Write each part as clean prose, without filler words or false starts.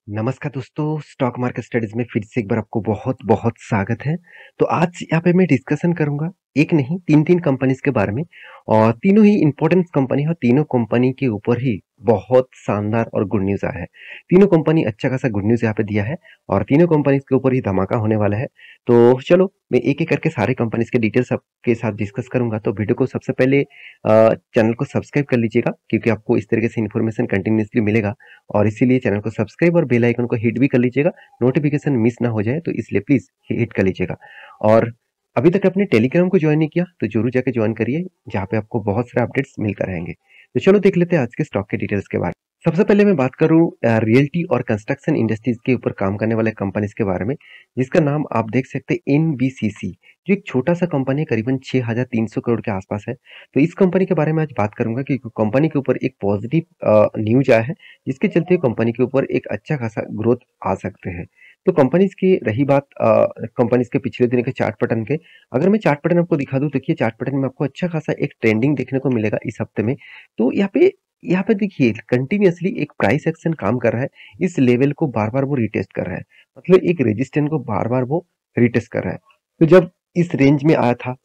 नमस्कार दोस्तों, stock market studies में फिर से एक बार आपको बहुत-बहुत स्वागत है। तो आज यहाँ पे मैं डिस्कशन करूँगा, एक नहीं 3-3 कंपनीज़ के बारे में और तीनों ही इम्पोर्टेंट कंपनी है और तीनों कंपनी के ऊपर ही बहुत शानदार और गुड न्यूज़ आया है। तीनों कंपनी अच्छा खासा गुड न्यूज़ यहाँ पे दिया है और तीनों कंपनीज़ के ऊपर ही धमाका होने वाला है। तो चलो, मैं एक-एक करके सारे कंपनीज़ के डिटेल्स आपके साथ डिस्कस करूँगा। तो वीडियो को सबसे पहले चैनल को सब्सक्राइब कर लीजिएगा क्योंकि आपको इस तरीके से इन्फॉर्मेशन कंटिन्यूअसली मिलेगा। और इसीलिए चैनल को सब्सक्राइब और बेल आइकन को हिट भी कर लीजिएगा, नोटिफिकेशन मिस ना हो जाए, तो इसलिए प्लीज़ हिट कर लीजिएगा। और अभी तक आपने टेलीग्राम को ज्वाइन नहीं किया तो ज़रूर जाके ज्वाइन करिए, जहाँ पे आपको बहुत सारे अपडेट्स मिलते रहेंगे। तो चलो देख लेते हैं आज के स्टॉक के डिटेल्स के बारे में। सबसे पहले मैं बात करूँ रियल्टी और कंस्ट्रक्शन इंडस्ट्रीज के ऊपर काम करने वाले कंपनीज के बारे में, जिसका नाम आप देख सकते हैं एनबीसीसी, जो एक छोटा सा कंपनी है, करीबन 6,300 करोड़ के आसपास है। तो इस कंपनी के बारे में आज बात करूंगा कि कंपनी के ऊपर एक पॉजिटिव न्यूज आया है, जिसके चलते कंपनी के ऊपर एक अच्छा खासा ग्रोथ आ सकते हैं। तो कंपनीज की रही बात कंपनीज के पिछले दिन के चार्ट पैटर्न के, अगर मैं चार्ट पैटर्न आपको दिखा दूं, देखिए चार्ट पैटर्न में आपको अच्छा खासा एक ट्रेंडिंग देखने को मिलेगा इस हफ्ते में। तो यहाँ पे देखिए कंटिन्यूअसली एक प्राइस एक्शन काम कर रहा है, इस लेवल को बार बार वो रिटेस्ट कर रहा है, मतलब एक रेजिस्टेंस को बार बार वो रिटेस्ट कर रहा है। तो जब इस रेंज में आया था,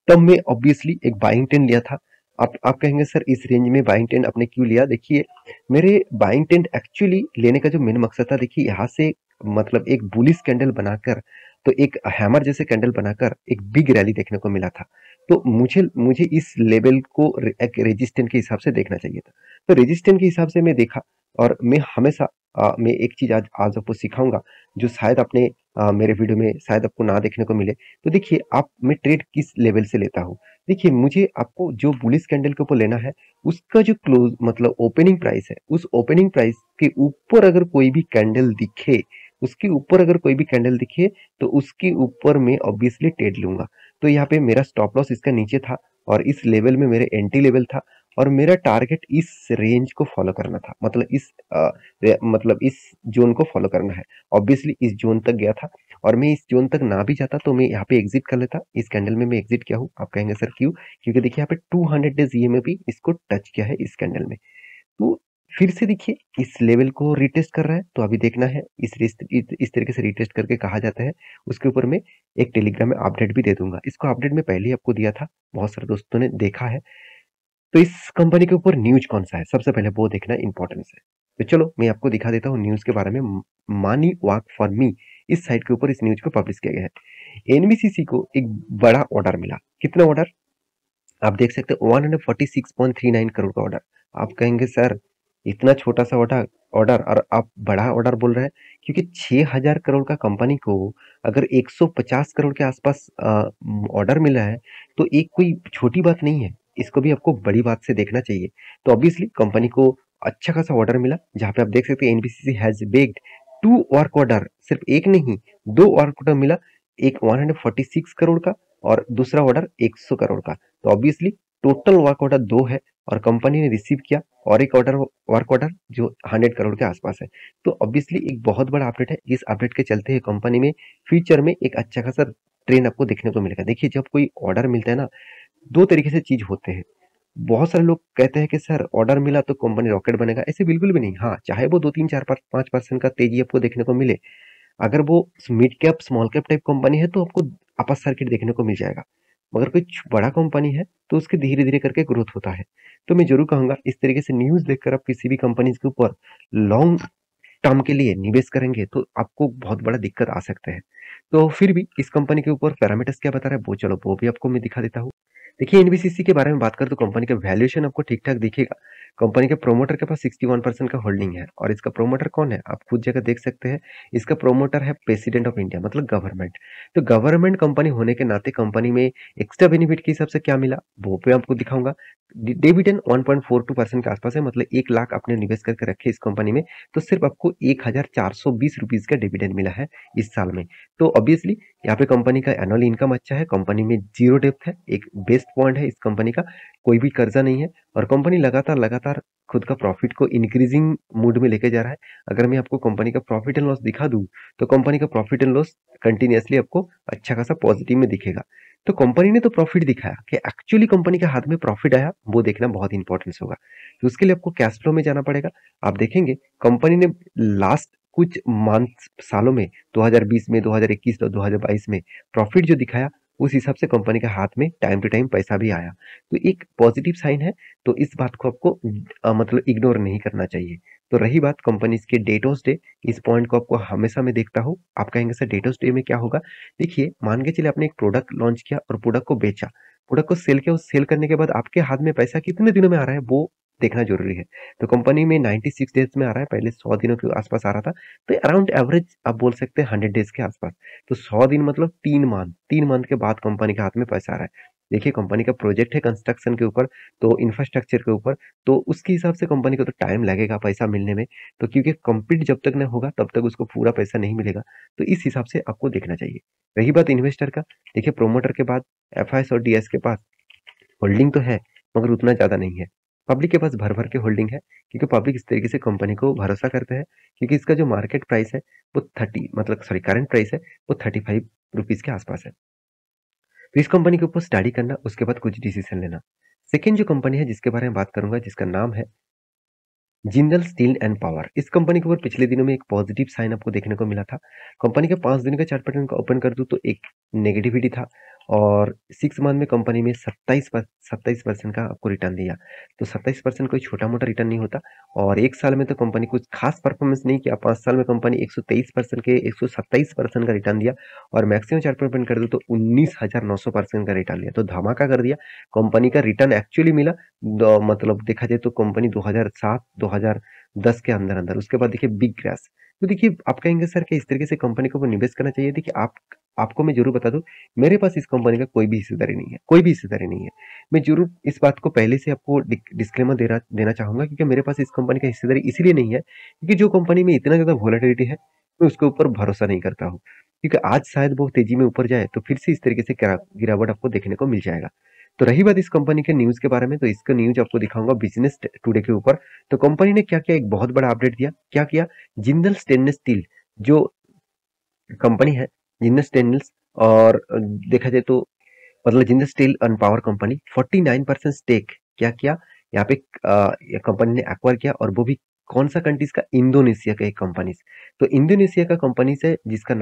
तब मैं ऑब्वियसली एक बाइंग ट्रेंड लिया था। आप कहेंगे सर इस रेंज में बाइंग ट्रेंड आपने क्यों लिया? देखिए, मेरे बाइंग ट्रेंड एक्चुअली लेने का जो मेन मकसद था, देखिए यहाँ से मतलब एक बुलिश कैंडल बनाकर, तो एक हैमर जैसे कैंडल बनाकर एक बिग रैली देखने को मिला था। तो मुझे मुझे इस लेवल को एक रेजिस्टेंट के हिसाब से देखना चाहिए था। तो रेजिस्टेंट के हिसाब से मैं देखा, और मैं हमेशा मैं एक चीज आज आज आपको सिखाऊंगा, जो शायद आपने मेरे वीडियो में शायद आपको ना देखने को मिले। तो देखिए, आप मैं ट्रेड किस लेवल से लेता हूँ। देखिए, मुझे आपको जो बुलिश कैंडल के ऊपर लेना है, उसका जो क्लोज मतलब ओपनिंग प्राइस है, उस ओपनिंग प्राइस के ऊपर अगर कोई भी कैंडल दिखे, उसके ऊपर अगर कोई भी कैंडल दिखे, तो उसके ऊपर मैं ऑब्वियसली ट्रेड लूंगा। तो यहाँ पे मेरा स्टॉप लॉस इसका नीचे था और इस लेवल में मेरे एंटी लेवल था, और मेरा टारगेट इस रेंज को फॉलो करना था, मतलब इस जोन को फॉलो करना है। ऑब्वियसली इस जोन तक गया था, और मैं इस जोन तक ना भी जाता तो मैं यहाँ पे एग्जिट कर लेता। इस कैंडल में मैं एग्जिट किया हूँ। आप कहेंगे सर क्यों? क्योंकि देखिए यहाँ पे 200 डेज ईएमए भी इसको टच किया है इस कैंडल में। तो फिर से देखिए इस लेवल को रिटेस्ट कर रहा है, तो अभी देखना है इस तरीके से रिटेस्ट करके कहा जाता है। उसके ऊपर मैं एक टेलीग्राम में अपडेट भी दे दूंगा। इसको अपडेट में पहले ही आपको दिया था, बहुत सारे दोस्तों ने देखा है। तो इस कंपनी के ऊपर न्यूज कौन सा है, सबसे पहले वो देखना इंपॉर्टेंस है। तो चलो मैं आपको दिखा देता हूँ न्यूज के बारे में। मानी वर्क फॉर मी, इस साइट के ऊपर इस न्यूज को पब्लिश किया गया है। एनबीसीसी को एक बड़ा ऑर्डर मिला। कितना ऑर्डर? आप देख सकते हो 146.39 करोड़ का ऑर्डर। आप कहेंगे सर इतना छोटा सा ऑर्डर ऑर्डर और आप बड़ा ऑर्डर बोल रहे हैं, क्योंकि 6,000 करोड़ का कंपनी को अगर 150 करोड़ के आसपास ऑर्डर मिला है, तो एक कोई छोटी बात नहीं है। इसको भी आपको बड़ी बात से देखना चाहिए। तो ऑब्वियसली कंपनी को अच्छा खासा ऑर्डर मिला, जहाँ पे आप देख सकते हैं NBCC has bagged 2 work order, सिर्फ एक नहीं 2 वर्क ऑर्डर मिला। एक 146 करोड़ का और दूसरा ऑर्डर 100 करोड़ का। तो ऑब्वियसली टोटल वर्क ऑर्डर 2 है, और कंपनी ने रिसीव किया और एक वर्क ऑर्डर जो 100 करोड़ के आसपास है। तो ऑब्वियसली एक बहुत बड़ा अपडेट है। इस अपडेट के चलते कंपनी में फ्यूचर में एक अच्छा खासा ट्रेंड आपको देखने को मिलेगा। देखिए, जब कोई ऑर्डर मिलता है ना, दो तरीके से चीज होते हैं। बहुत सारे लोग कहते हैं कि सर ऑर्डर मिला तो कंपनी रॉकेट बनेगा, ऐसे बिल्कुल भी नहीं। हाँ, चाहे वो 2 3 4 5% का तेजी आपको देखने को मिले, अगर वो mid cap small cap type company है, तो आपको अपर सर्किट देखने को मिल जाएगा। मगर कोई बड़ा कंपनी है, तो उसके धीरे धीरे करके ग्रोथ होता है। तो मैं जरूर कहूंगा, इस तरीके से न्यूज देखकर आप किसी भी कंपनी के ऊपर लॉन्ग टर्म के लिए निवेश करेंगे, तो आपको बहुत बड़ा दिक्कत आ सकते हैं। तो फिर भी इस कंपनी के ऊपर पैरामीटर्स क्या बता रहा है, वो चलो वो भी आपको मैं दिखा देता हूँ। देखिए, एनबीसीसी के बारे में बात करें तो कंपनी का वैल्यूएशन आपको ठीक ठाक दिखेगा। कंपनी के प्रोमोटर के पास 61% का होल्डिंग है, और इसका प्रोमोटर कौन है आप खुद जगह देख सकते हैं। इसका प्रोमोटर है प्रेसिडेंट ऑफ इंडिया, मतलब गवर्नमेंट। तो गवर्नमेंट कंपनी होने के नाते कंपनी में एक्स्ट्रा बेनिफिट के हिसाब से क्या मिला, वो पे आपको दिखाऊंगा। डिविडेंड 1.42% के आसपास है, मतलब 1 लाख आपने निवेश करके रखे इस कंपनी में, तो सिर्फ आपको 1,420 रुपीज का डिविडेंड मिला है इस साल में। तो ऑब्वियसली यहाँ पे कंपनी का एनुअल इनकम अच्छा है, कंपनी में जीरो डेप्थ है, एक बेस्ट बेस्ट पॉइंट है इस कंपनी का, कोई भी कर्जा नहीं है और कंपनी लगातार खुद का प्रॉफिट को इंक्रीजिंग मूड में लेके जा रहा है। अगर मैं आपको कंपनी का प्रॉफिट एंड लॉस दिखा दूँ, तो कंपनी का प्रॉफिट एंड लॉस कंटिन्यूअसली आपको अच्छा खासा पॉजिटिव में दिखेगा। तो कंपनी ने तो प्रॉफिट दिखाया कि एक्चुअली कंपनी के हाथ में प्रॉफिट आया, वो देखना बहुत इंपॉर्टेंस होगा। तो उसके लिए आपको कैश फ्लो में जाना पड़ेगा। आप देखेंगे कंपनी ने लास्ट कुछ मंथ सालों में 2020 में, 2021 और 2022 में प्रॉफिट जो दिखाया, उस हिसाब से कंपनी के हाथ में टाइम टू टाइम पैसा भी आया। तो एक पॉजिटिव साइन है, तो इस बात को आपको मतलब इग्नोर नहीं करना चाहिए। तो रही बात कंपनीज के डेट ऑफ डे, इस पॉइंट को आपको हमेशा मैं देखता हूँ। आप कहेंगे सर डेट ऑफ डे में क्या होगा? देखिए, मान के चलिए आपने एक प्रोडक्ट लॉन्च किया और प्रोडक्ट को बेचा, प्रोडक्ट को सेल किया, उस सेल करने के बाद आपके हाथ में पैसा कितने दिनों में आ रहा है वो देखना जरूरी है। तो कंपनी में 96 डेज में आ रहा है, पहले 100 दिनों के आसपास आ रहा था। तो अराउंड एवरेज आप बोल सकते हैं 100 डेज के आसपास। तो 100 दिन मतलब 3 मंथ के बाद कंपनी के हाथ में पैसा आ रहा है। देखिए कंपनी का प्रोजेक्ट है कंस्ट्रक्शन के ऊपर, तो इंफ्रास्ट्रक्चर के ऊपर, तो उसके हिसाब से कंपनी को तो टाइम लगेगा पैसा मिलने में। तो क्योंकि कंप्लीट जब तक नहीं होगा तब तक उसको पूरा पैसा नहीं मिलेगा। तो इस हिसाब से आपको देखना चाहिए। रही बात इन्वेस्टर का, देखिए प्रोमोटर के बाद एफआईएस और डीएस के पास होल्डिंग तो है, मगर उतना ज्यादा नहीं है। पब्लिक के पास भर भर के होल्डिंग है, क्योंकि पब्लिक इस तरीके से कंपनी को भरोसा करते हैं, क्योंकि इसका जो मार्केट प्राइस है वो 30 मतलब सॉरी करंट प्राइस है वो 35 रुपीज के आसपास है। तो इस कंपनी के ऊपर स्टडी करना, उसके बाद कुछ डिसीजन लेना। सेकेंड जो कंपनी है जिसके बारे में बात करूंगा, जिसका नाम है जिंदल स्टील एंड पावर। इस कंपनी के ऊपर पिछले दिनों में एक पॉजिटिव साइन आपको देखने को मिला था। कंपनी के 5 दिन का चार्ट पैटर्न को ओपन कर दूं तो एक नेगेटिविटी था, और 6 मंथ में कंपनी में 27% का आपको रिटर्न दिया। तो 27% कोई छोटा मोटा रिटर्न नहीं होता। और एक साल में तो कंपनी कुछ खास परफॉर्मेंस नहीं किया, 5 साल में कंपनी 123% के 127% का रिटर्न दिया, और मैक्सिमम चार्ट पर ओपन कर दो तो 19,900% का रिटर्न दिया। तो धमाका कर दिया। कंपनी का रिटर्न एक्चुअली मिला, मतलब देखा जाए तो कंपनी 2007 2010 के अंदर अंदर, उसके बाद देखिए बिग क्रैश। तो देखिए आप कहेंगे सर कि इस तरीके से कंपनी को निवेश करना चाहिए। देखिए आपको मैं जरूर बता दूं, मेरे पास इस कंपनी का कोई भी हिस्सेदारी नहीं है, कोई भी हिस्सेदारी नहीं है। मैं जरूर इस बात को पहले से आपको डिस्क्लेमर देना चाहूंगा, क्योंकि मेरे पास इस कंपनी का हिस्सेदारी इसीलिए नहीं है क्योंकि जो कंपनी में इतना ज्यादा वोलेटिलिटी है, मैं उसके ऊपर भरोसा नहीं करता हूँ। क्योंकि आज शायद बहुत तेजी में ऊपर जाए तो फिर से इस तरीके से गिरावट आपको देखने को मिल जाएगा। तो रही बात इस कंपनी के न्यूज के बारे में, तो इसका न्यूज आपको दिखाऊंगा बिजनेस टुडे के ऊपर। तो कंपनी ने क्या किया, एक बहुत बड़ा अपडेट दिया। क्या किया, जिंदल स्टेनलेस स्टील जो कंपनी है, जिंदल स्टेनलेस, और देखा जाए तो मतलब Jindal steel and power company 49% stake क्या किया यहाँ पे, कंपनी ने एक्वायर किया, और वो भी कौन सा कंट्रीज का, इंडोनेशिया का एक कंपनी। तो इंडोनेशिया का कंपनी से, जिसका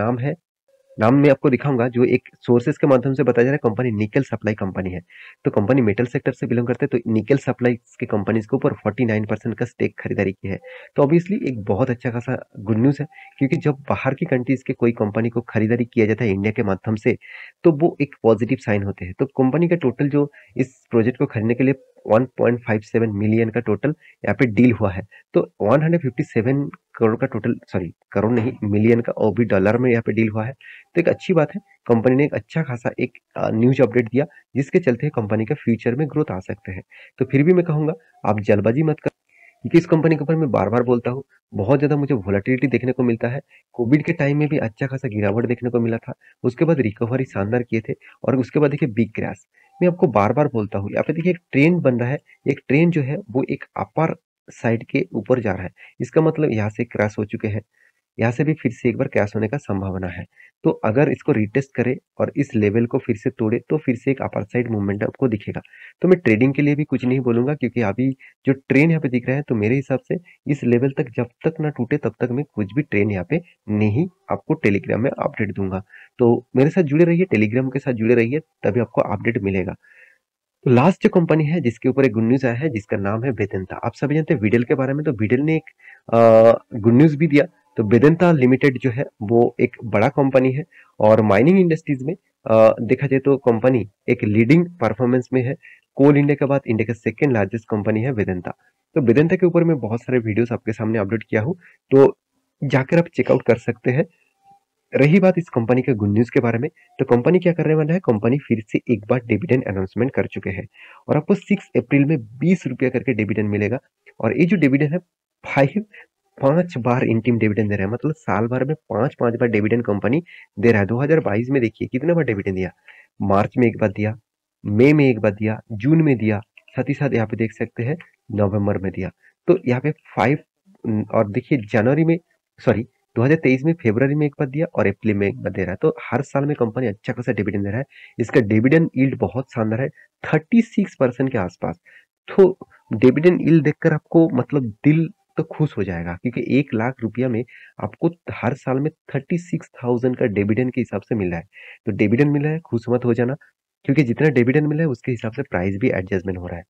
नाम मैं आपको दिखाऊंगा, जो एक सोर्सेस के माध्यम से बताया जा रहा है। कंपनी निकल सप्लाई कंपनी है। तो कंपनी मेटल सेक्टर से बिलोंग करते हैं, तो निकल सप्लाई के कंपनीज के ऊपर 49% का स्टेक खरीदारी की है। तो ऑब्वियसली एक बहुत अच्छा खासा गुड न्यूज है, क्योंकि जब बाहर की कंट्रीज के कोई कंपनी को खरीदारी किया जाता है इंडिया के माध्यम से, तो वो एक पॉजिटिव साइन होते हैं। तो कंपनी का टोटल जो इस प्रोजेक्ट को खरीदने के लिए 1.57 मिलियन का टोटल यहाँ पे डील हुआ है। तो 157 करोड़ का टोटल, सॉरी करोड़ नहीं, मिलियन का, और भी डॉलर में यहाँ पे डील हुआ है। तो एक अच्छी बात है, कंपनी ने एक अच्छा खासा एक न्यूज अपडेट दिया, जिसके चलते कंपनी का फ्यूचर में ग्रोथ आ सकते हैं। तो फिर भी मैं कहूंगा आप जल्दबाजी मत कर, क्योंकि इस कंपनी के ऊपर मैं बार बार बोलता हूँ, बहुत ज्यादा मुझे वोलेटिलिटी देखने को मिलता है। कोविड के टाइम में भी अच्छा खासा गिरावट देखने को मिला था, उसके बाद रिकवरी शानदार किए थे, और उसके बाद देखिए बिग क्रैश। मैं आपको बार बार बोलता हूँ, यहाँ पे देखिए एक ट्रेंड बन रहा है। एक ट्रेंड जो है वो एक अपर साइड के ऊपर जा रहा है। इसका मतलब यहाँ से क्रैश हो चुके हैं, यहाँ से भी फिर से एक बार क्रैश होने का संभावना है। तो अगर इसको रिटेस्ट करे और इस लेवल को फिर से तोड़े, तो फिर से एक अपर साइड मूवमेंट आपको दिखेगा। तो मैं ट्रेडिंग के लिए भी कुछ नहीं बोलूंगा, क्योंकि अभी जो ट्रेन यहाँ पे दिख रहा है, तो मेरे हिसाब से इस लेवल तक जब तक ना टूटे तब तक मैं कुछ भी ट्रेन यहाँ पे नहीं आपको टेलीग्राम में अपडेट दूंगा। तो मेरे साथ जुड़े रहिए, टेलीग्राम के साथ जुड़े रहिए, तभी आपको अपडेट मिलेगा। तो लास्ट जो कंपनी है जिसके ऊपर एक गुड न्यूज आया है, जिसका नाम है वेदांता। आप सभी जानते हैं विडल के बारे में, तो विडल ने एक गुड न्यूज भी दिया। तो वेदांता लिमिटेड जो है वो एक बड़ा कंपनी है, और माइनिंग इंडस्ट्रीज में देखा जाए तो कंपनी एक लीडिंग परफॉर्मेंस में है। कोल इंडिया के बाद इंडिया का सेकेंड लार्जेस्ट कंपनी है वेदांता। तो वेदांता के ऊपर मैं बहुत सारे वीडियोस आपके सामने अपलोड किया हूँ, तो जाकर आप चेकआउट कर सकते हैं। रही बात इस कंपनी के गुड न्यूज के बारे में, तो कंपनी क्या करने वाला है, कंपनी फिर से एक बार डिविडेंड अनाउंसमेंट कर चुके हैं, और आपको 6 अप्रैल में 20 रुपया करके डिविडेंड मिलेगा। और ये जो डिविडेंड है, 5 बार इंटीम डिविडेंड दे रहा है, मतलब साल भर में 5 बार डिविडेंड कंपनी दे रहा है। 2022 में देखिए कितना बार डिविडेंड दिया, मार्च में एक बार दिया, मई में एक बार दिया, जून में दिया, साथ ही साथ यहाँ पे देख सकते हैं नवंबर में दिया। तो यहाँ पे 5 और देखिए जनवरी में, सॉरी 2023 में फरवरी में एक बार दिया और अप्रैल में एक बार दे रहा है। तो हर साल में कंपनी अच्छा खासा डिविडेंड दे रहा है। इसका डिविडेंड यील्ड बहुत शानदार है, 36% के आसपास। तो डिविडेंड यील्ड देखकर आपको मतलब दिल तो खुश हो जाएगा, क्योंकि 1 लाख रुपया में आपको हर साल में 36,000 का डिविडेंड के हिसाब से मिल रहा है। तो डिविडेंड मिल रहा है, खुश मत हो जाना, क्योंकि जितना डिविडेंड मिला है उसके हिसाब से प्राइस भी एडजस्टमेंट हो रहा है।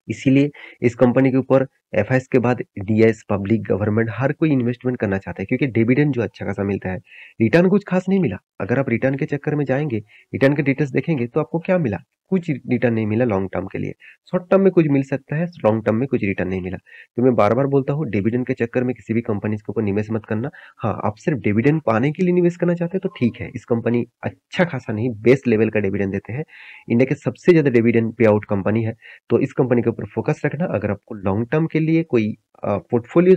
इसीलिए इस कंपनी के ऊपर एफआईएस के बाद डीएस, पब्लिक, गवर्नमेंट हर कोई इन्वेस्टमेंट करना चाहता है, क्योंकि डिविडेंड जो अच्छा खासा मिलता है। रिटर्न कुछ खास नहीं मिला। अगर आप रिटर्न के चक्कर में जाएंगे, रिटर्न के डिटेल्स देखेंगे तो आपको क्या मिला, कुछ रिटर्न नहीं मिला लॉन्ग टर्म के लिए। शॉर्ट टर्म में कुछ मिल सकता है, लॉन्ग टर्म में कुछ रिटर्न नहीं मिला। तो मैं बार बार बोलता हूँ, डिविडेंड के चक्कर में किसी भी कंपनी के ऊपर निवेश मत करना। हाँ, आप सिर्फ डिविडेंड पाने के लिए निवेश करना चाहते हैं तो ठीक है, इस कंपनी अच्छा खासा नहीं, बेस्ट लेवल का डिविडेंड देते हैं। इंडिया के सबसे ज्यादा डिविडेंड पे आउट कंपनी है। तो इस कंपनी के ऊपर फोकस रखना। अगर आपको लॉन्ग टर्म के लिए कोई पोर्टफोलियो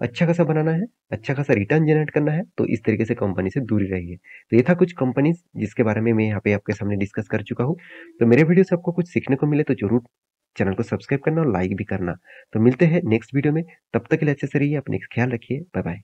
अच्छा खासा बनाना है, अच्छा खासा रिटर्न जनरेट करना है, तो इस तरीके से कंपनी से दूरी रहिए। तो ये था कुछ कंपनीज जिसके बारे में मैं यहाँ पे आपके सामने डिस्कस कर चुका हूँ। तो मेरे वीडियो से आपको कुछ सीखने को मिले तो जरूर चैनल को सब्सक्राइब करना और लाइक भी करना। तो मिलते हैं नेक्स्ट वीडियो में, तब तक के लिए अच्छे से रहिए, अपने ख्याल रखिए, बाय बाय।